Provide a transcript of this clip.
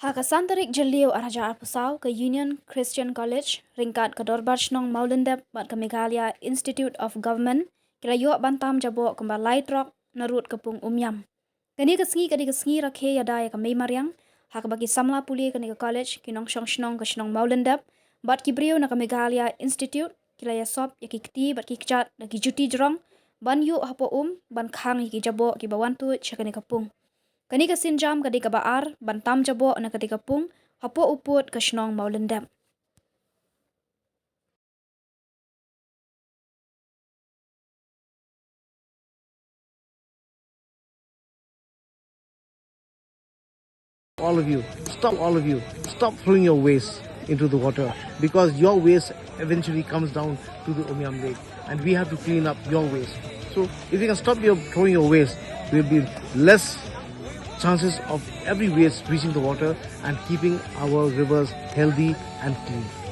Hakasantarik jeliu araja pusau ke Union Christian College, ringkat ke Dorbar Shnong Mawlyndep bat ke Meghalaya Institute of Government, kira yuak bantam Jaboh kembalai Trok narut ke Pung Umiam. Kani kesengi rakhe yada ya ke Mei Mariang, hak bagi samla puli kani ke college kinong Shnong ke Shnong Mawlyndep, bat ki brio na ke Meghalaya Institute, kila ya sop ya ki keti bat ki kechat na ki juti jerong, ban yu hapo ban khang ki Jaboh ki bawan Tuid syakani ke Pung. Kani ka sinjam kadi ka baar, bantam Jaboh na kadi ka Pung, hapo uput ka Shnong Mawlyndep. All of you, stop throwing your waste into the water, because your waste eventually comes down to the Umiam lake and we have to clean up your waste. So if you can stop throwing your waste, there will be less chances of every waste reaching the water and keeping our rivers healthy and clean.